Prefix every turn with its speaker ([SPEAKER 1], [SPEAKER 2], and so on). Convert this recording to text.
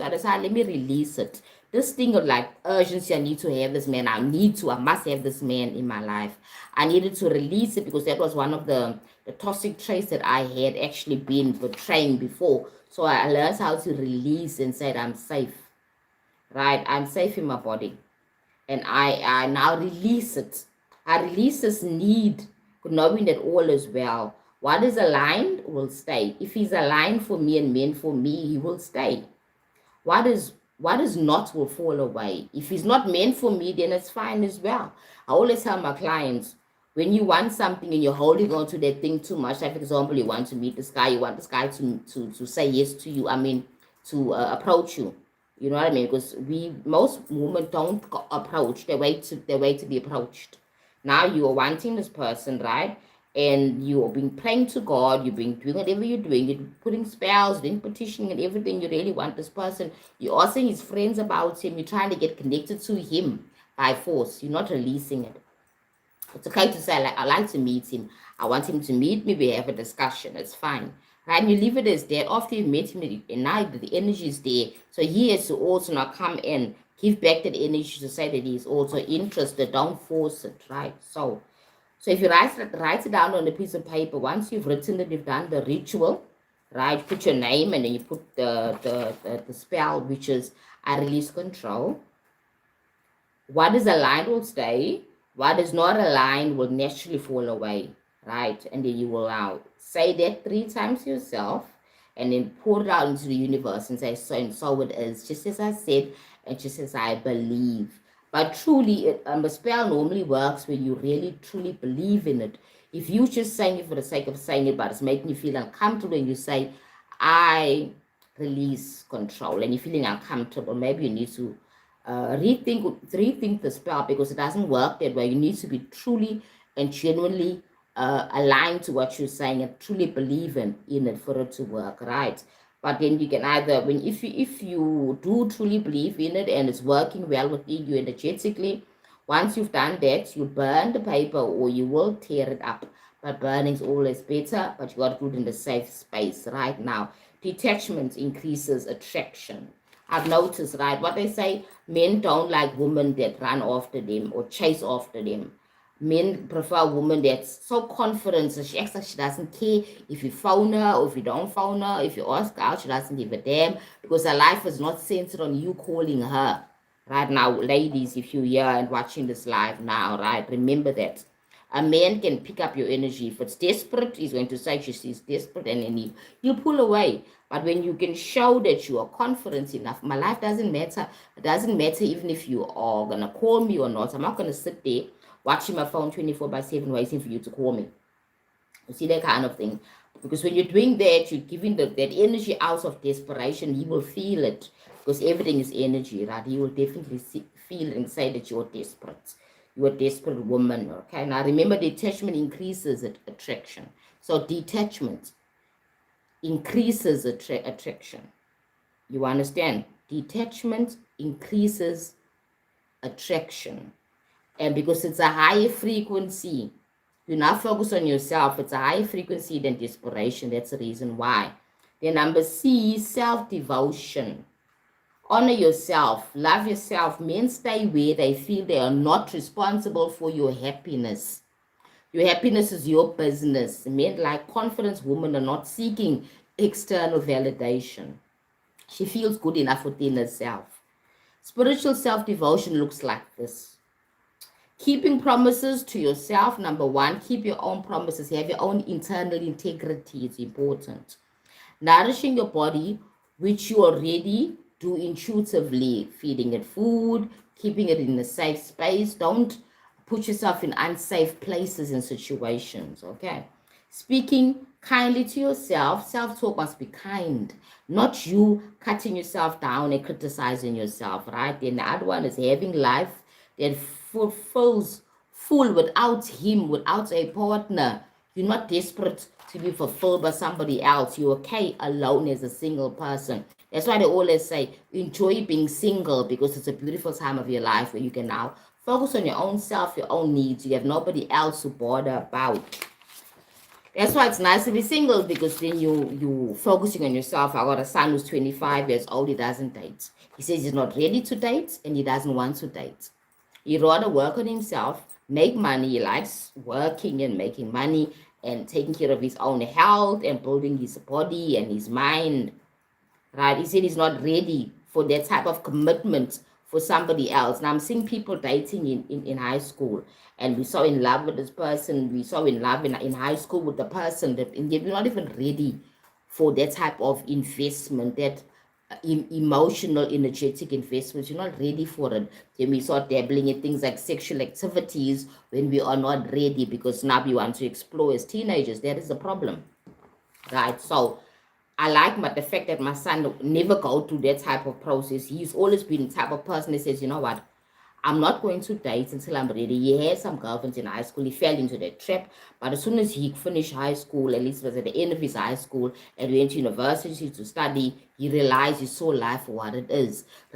[SPEAKER 1] I decided, let me release it. This thing of like urgency, I need to have this man. I must have this man in my life. I needed to release it because that was one of the toxic traits that I had actually been portraying before. So I learned how to release and said, I'm safe, right? I'm safe in my body. And I now release it. I release this need, knowing that all is well. What is aligned will stay. If he's aligned for me and meant for me, he will stay. What is not will fall away. If he's not meant for me, then it's fine as well. I always tell my clients, when you want something and you're holding on to that thing too much, like for example, you want to meet this guy, you want this guy to say yes to you, to approach you. You know what I mean? Because most women don't approach, they wait to be approached. Now you are wanting this person, right? And you've been praying to God, you've been doing whatever you're doing, you're putting spells, doing petitioning and everything. You really want this person. You're asking his friends about him, you're trying to get connected to him by force. You're not releasing it. It's okay to say, like, I like to meet him. I want him to meet me. We have a discussion. It's fine. Right? And you leave it as that. After you've met him, and now the energy is there. So he has to also now come and give back that energy to say that he's also interested. Don't force it, right? So if you write it down on a piece of paper, once you've written it, you've done the ritual, right? Put your name and then you put the spell, which is I release control. What is aligned will stay. What is not aligned will naturally fall away, right? And then you will now say that 3 times yourself and then pour it out into the universe and say, so and so it is, just as I said and just as I believe. But truly, a spell normally works when you really, truly believe in it. If you just saying it for the sake of saying it, but it's making you feel uncomfortable and you say, I release control, and you're feeling uncomfortable, maybe you need to rethink the spell because it doesn't work that way. You need to be truly and genuinely aligned to what you're saying and truly believe in it for it to work, right? But then you can either, if you do truly believe in it and it's working well within you energetically, once you've done that, you burn the paper or you will tear it up. But burning is always better, but you got to do it in the safe space right now. Detachment increases attraction. I've noticed, right, what they say, men don't like women that run after them or chase after them. Men prefer a woman that's so confident, so she acts like she doesn't care if you phone her or if you don't phone her. If you ask her out, she doesn't give a damn because her life is not centered on you calling her. Right now, ladies, if you're here and watching this live now, right, remember that. A man can pick up your energy. If it's desperate, he's going to say she's desperate and then he'll pull away. But when you can show that you are confident enough, my life doesn't matter. It doesn't matter even if you are going to call me or not. I'm not going to sit there watching my phone 24/7 waiting for you to call me. You see that kind of thing? Because when you're doing that, you're giving that energy out of desperation. He will feel it because everything is energy, right? He will definitely feel and say that you're desperate. You're a desperate woman, okay? Now remember, detachment increases attraction. So detachment increases attraction. You understand? Detachment increases attraction. And because it's a higher frequency, you now focus on yourself. It's a higher frequency than desperation. That's the reason why. Then number C, self-devotion. Honor yourself. Love yourself. Men stay where they feel they are not responsible for your happiness. Your happiness is your business. Men like confident women are not seeking external validation. She feels good enough within herself. Spiritual self-devotion looks like this. Keeping promises to yourself, number 1, keep your own promises. Have your own internal integrity. It's important. Nourishing your body, which you already do intuitively, feeding it food, keeping it in a safe space. Don't put yourself in unsafe places and situations, okay? Speaking kindly to yourself. Self-talk must be kind, not you cutting yourself down and criticizing yourself, right? Then the other one is having life that fulfills full without him, without a partner. You're not desperate to be fulfilled by somebody else. You're okay alone as a single person. That's why they always say, enjoy being single because it's a beautiful time of your life where you can now focus on your own self, your own needs. You have nobody else to bother about. That's why it's nice to be single, because then you focusing on yourself. I got a son who's 25 years old. He doesn't date. He says he's not ready to date and he doesn't want to date. He'd rather work on himself, make money. He likes working and making money and taking care of his own health and building his body and his mind. Right? He said he's not ready for that type of commitment for somebody else. Now I'm seeing people dating in high school, and we so in love with this person, we so in love in high school with the person that they're not even ready for that type of investment, that emotional, energetic investments. You're not ready for it. Then we start dabbling in things like sexual activities when we are not ready, because now we want to explore as teenagers. That is the problem, right? So I like the fact that my son never go through that type of process. He's always been the type of person that says, you know what, I'm not going to date until I'm ready. He had some girlfriends in high school. He fell into that trap. But as soon as he finished high school, at least it was at the end of his high school, and went to university to study, he realized he saw life for what it is.